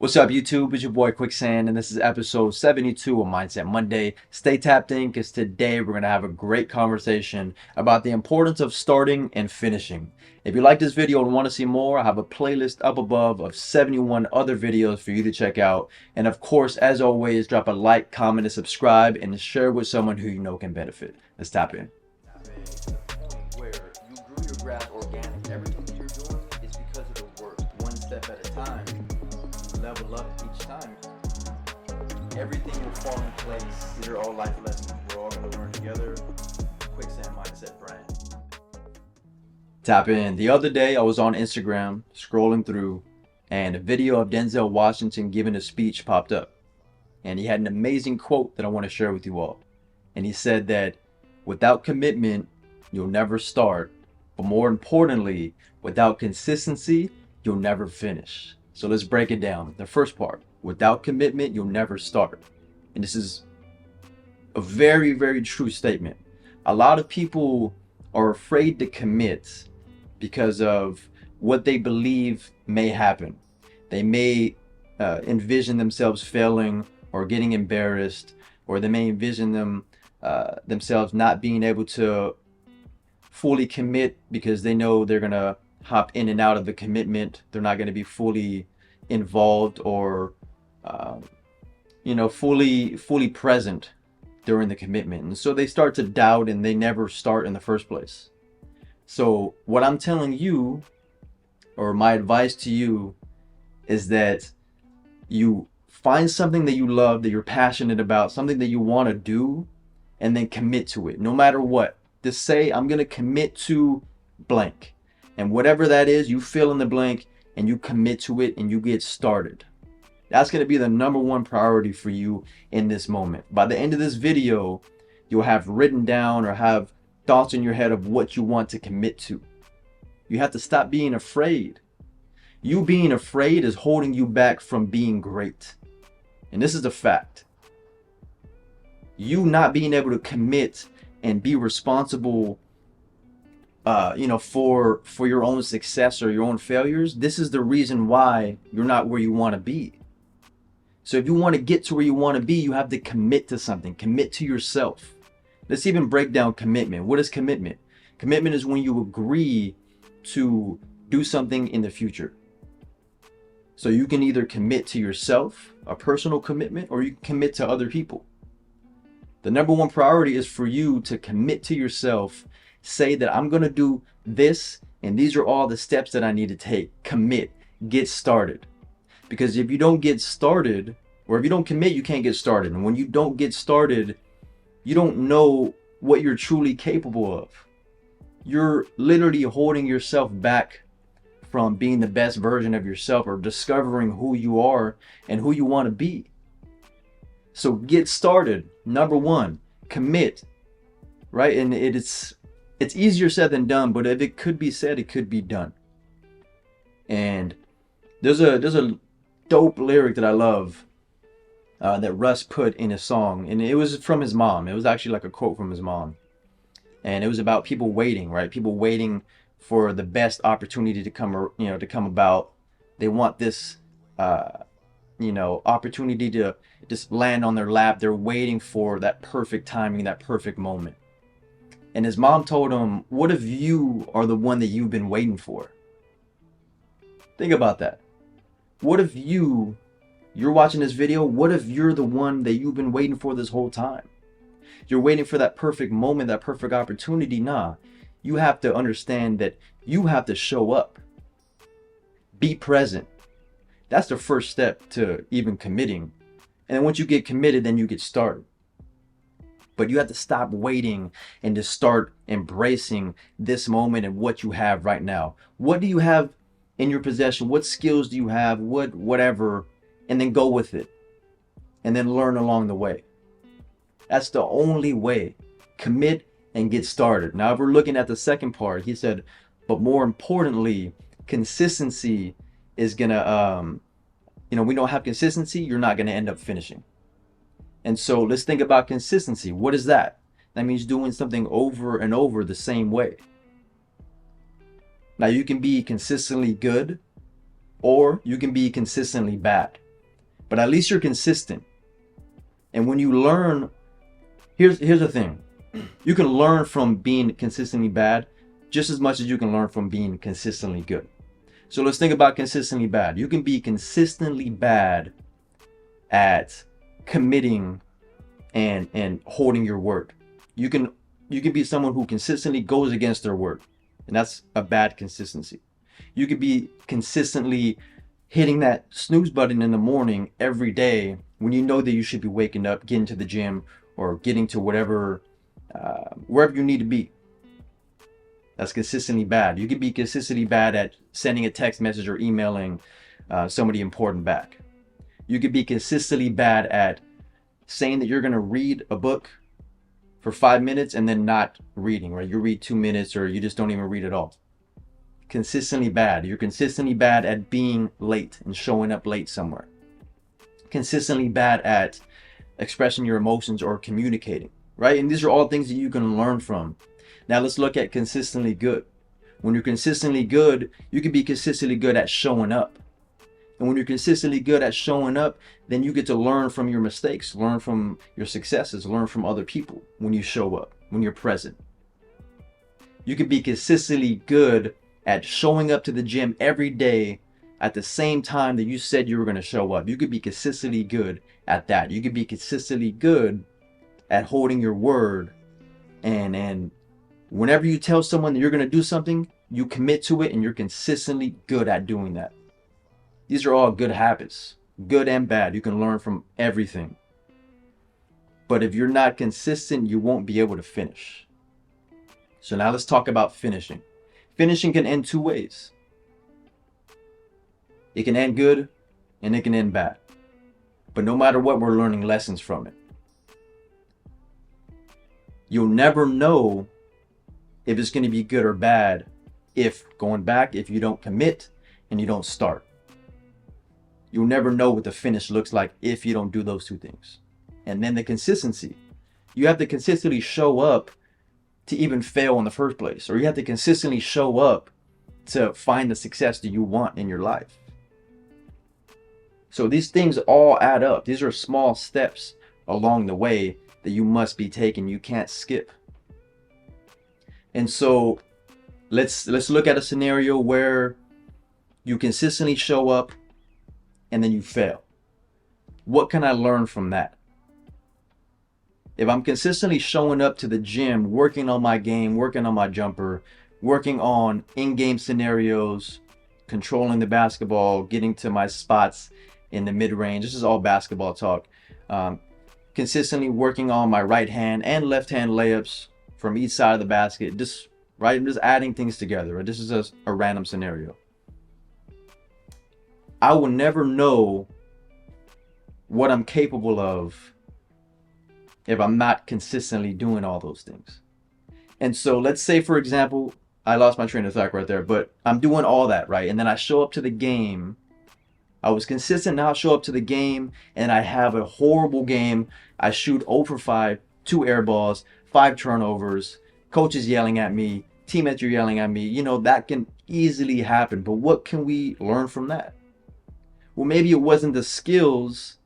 What's up, YouTube? It's your boy Quicksand, and this is episode 72 of Mindset Monday. Stay tapped in because today we're going to have a great conversation about the importance of starting and finishing. If you like this video and want to see more, I have a playlist up above of 71 other videos for you to check out. And of course, as always, drop a like, comment, and subscribe, and share with someone who you know can benefit. Let's tap in. Where you grew your grass organic, everything that you're doing is because of the work, one step at a time. Level up each time. Everything will fall in place. These are all life lessons we're all going to learn together. Quicksand Mindset brand. Tap in. The other day I was on Instagram scrolling through and a video of Denzel Washington giving a speech popped up. And he had an amazing quote that I want to share with you all. And he said that without commitment, you'll never start. But more importantly, without consistency, you'll never finish. So let's break it down. The first part, without commitment, you'll never start. And this is a very, very true statement. A lot of people are afraid to commit because of what they believe may happen. They may envision themselves failing or getting embarrassed, or they may envision themselves not being able to fully commit because they know they're going to hop in and out of the commitment. They're not going to be fully involved or fully present during the commitment, and so they start to doubt and they never start in the first place. So what I'm telling you, or my advice to you, is that you find something that you love, that you're passionate about, something that you want to do, and then commit to it no matter what. Just say, I'm going to commit to blank. And whatever that is, you fill in the blank and you commit to it and you get started. That's going to be the number one priority for you in this moment. By the end of this video, you'll have written down or have thoughts in your head of what you want to commit to. You have to stop being afraid. You being afraid is holding you back from being great. And this is the fact. You not being able to commit and be responsible for your own success or your own failures, this is the reason why you're not where you want to be. So if you want to get to where you want to be, you have to commit to something. Commit to yourself. Let's even break down commitment. What is commitment? Commitment is when you agree to do something in the future. So you can either commit to yourself, a personal commitment, or you can commit to other people. The number one priority is for you to commit to yourself. Say that I'm going to do this, and these are all the steps that I need to take. Commit. Get started. Because if you don't get started, or if you don't commit, you can't get started. And when you don't get started, you don't know what you're truly capable of. You're literally holding yourself back from being the best version of yourself or discovering who you are and who you want to be. So get started. Number one, commit. Right? And it's easier said than done, but if it could be said, it could be done. And there's a dope lyric that I love that Russ put in a song, and it was from his mom. It was actually like a quote from his mom, and it was about people waiting, right? People waiting for the best opportunity to come about. They want this, opportunity to just land on their lap. They're waiting for that perfect timing, that perfect moment. And his mom told him, what if you are the one that you've been waiting for? Think about that. What if you're watching this video, what if you're the one that you've been waiting for this whole time? You're waiting for that perfect moment, that perfect opportunity. Nah, you have to understand that you have to show up. Be present. That's the first step to even committing. And then once you get committed, then you get started. But you have to stop waiting and just start embracing this moment and what you have right now. What do you have in your possession? What skills do you have? Whatever, and then go with it. And then learn along the way. That's the only way. Commit and get started. Now, if we're looking at the second part, he said, but more importantly, consistency is gonna, we don't have consistency, you're not gonna end up finishing. And so let's think about consistency. What is that? That means doing something over and over the same way. Now, you can be consistently good or you can be consistently bad. but at least you're consistent. And when you learn, here's the thing. You can learn from being consistently bad just as much as you can learn from being consistently good. So let's think about consistently bad. You can be consistently bad at committing and holding your word. You can be someone who consistently goes against their word, and that's a bad consistency. You could be consistently hitting that snooze button in the morning every day when you know that you should be waking up, getting to the gym, or getting to whatever, wherever you need to be. That's consistently bad. You could be consistently bad at sending a text message or emailing somebody important back. You could be consistently bad at saying that you're going to read a book for 5 minutes and then not reading, right? You read 2 minutes or you just don't even read at all. Consistently bad. You're consistently bad at being late and showing up late somewhere. Consistently bad at expressing your emotions or communicating, right? And these are all things that you can learn from. Now let's look at consistently good. When you're consistently good, you can be consistently good at showing up. And when you're consistently good at showing up, then you get to learn from your mistakes, learn from your successes, learn from other people when you show up, when you're present. You can be consistently good at showing up to the gym every day at the same time that you said you were going to show up. You could be consistently good at that. You could be consistently good at holding your word. And whenever you tell someone that you're going to do something, you commit to it and you're consistently good at doing that. These are all good habits, good and bad. You can learn from everything. But if you're not consistent, you won't be able to finish. So now let's talk about finishing. Finishing can end two ways. It can end good and it can end bad. But no matter what, we're learning lessons from it. You'll never know if it's going to be good or bad if you don't commit and you don't start. You'll never know what the finish looks like if you don't do those two things. And then the consistency. You have to consistently show up to even fail in the first place, or you have to consistently show up to find the success that you want in your life. So these things all add up. These are small steps along the way that you must be taking. You can't skip. And so let's look at a scenario where you consistently show up and then you fail. What can I learn from that? If I'm consistently showing up to the gym, working on my game, working on my jumper, working on in-game scenarios, controlling the basketball, getting to my spots in the mid-range, this is all basketball talk, consistently working on my right hand and left hand layups from each side of the basket, just adding things together. Right? This is a random scenario. I will never know what I'm capable of if I'm not consistently doing all those things. And so let's say, for example, I lost my train of thought right there, but I'm doing all that, right? And then I show up to the game. I was consistent, now I show up to the game and I have a horrible game. I shoot 0 for 5, 2 air balls, 5 turnovers, coaches yelling at me, teammates are yelling at me. You know, that can easily happen, but what can we learn from that? Well, maybe it wasn't the skills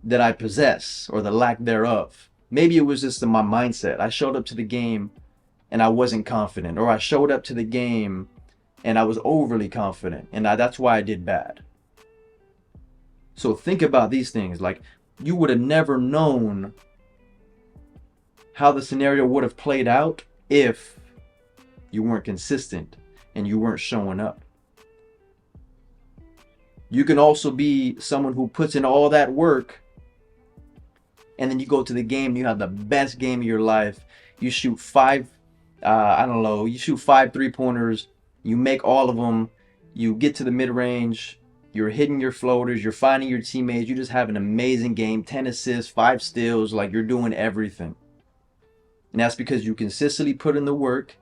that I possess or the lack thereof. Maybe it was just in my mindset. I showed up to the game and I wasn't confident, or I showed up to the game and I was overly confident, and that's why I did bad. So think about these things. Like, you would have never known how the scenario would have played out if you weren't consistent and you weren't showing up. You can also be someone who puts in all that work and then you go to the game and you have the best game of your life. You shoot 5 3-pointers, you make all of them, you get to the mid-range, you're hitting your floaters, you're finding your teammates, you just have an amazing game, 10 assists, 5 steals, like you're doing everything. And that's because you consistently put in the work,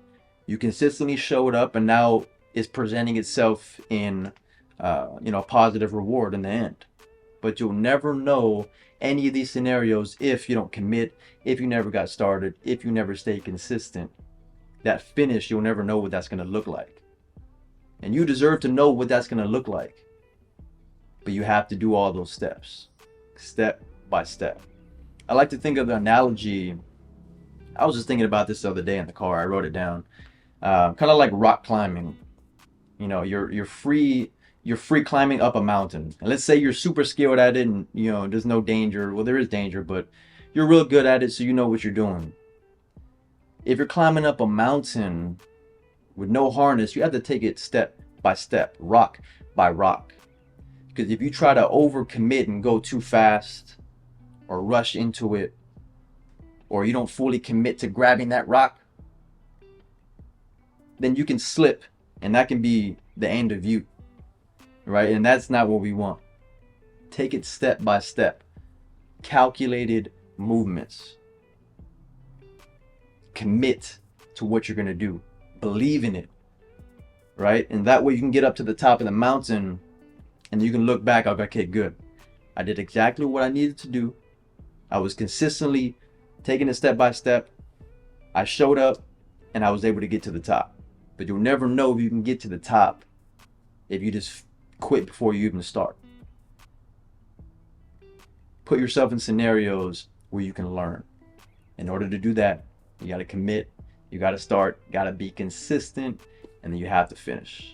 you consistently showed up, and now it's presenting itself in positive reward in the end. But you'll never know any of these scenarios if you don't commit, if you never got started, if you never stay consistent. That finish, you'll never know what that's going to look like. And you deserve to know what that's going to look like. but you have to do all those steps, step by step. I like to think of the analogy. I was just thinking about this the other day in the car. I wrote it down. Kind of like rock climbing. You know, you're free climbing up a mountain. And let's say you're super skilled at it, and you know there's no danger. Well, there is danger, but you're real good at it, so you know what you're doing. If you're climbing up a mountain with no harness, you have to take it step by step, rock by rock. Because if you try to overcommit and go too fast, or rush into it, or you don't fully commit to grabbing that rock, then you can slip, and that can be the end of you, right? And that's not what we want. Take it step by step, calculated movements. Commit to what you're gonna do. Believe in it, right? And that way you can get up to the top of the mountain and you can look back, okay, good. I did exactly what I needed to do. I was consistently taking it step by step. I showed up and I was able to get to the top. But you'll never know if you can get to the top if you just quit before you even start. Put yourself in scenarios where you can learn. In order to do that, you got to commit, you got to start, got to be consistent, and then you have to finish.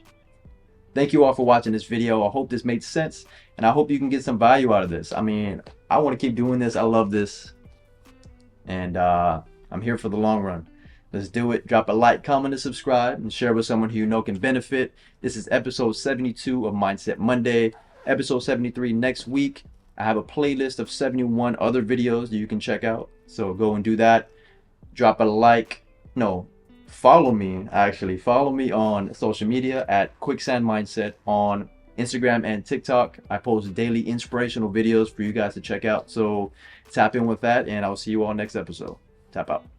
Thank you all for watching this video. I hope this made sense, and I hope you can get some value out of this. I mean, I want to keep doing this. I love this, and I'm here for the long run. Let's do it. Drop a like, comment, and subscribe, and share with someone who you know can benefit. This is episode 72 of Mindset Monday. Episode 73 next week. I have a playlist of 71 other videos that you can check out, so go and do that. Drop a like. No, follow me, actually. Follow me on social media at Quicksand Mindset on Instagram and TikTok. I post daily inspirational videos for you guys to check out, so tap in with that, and I'll see you all next episode. Tap out.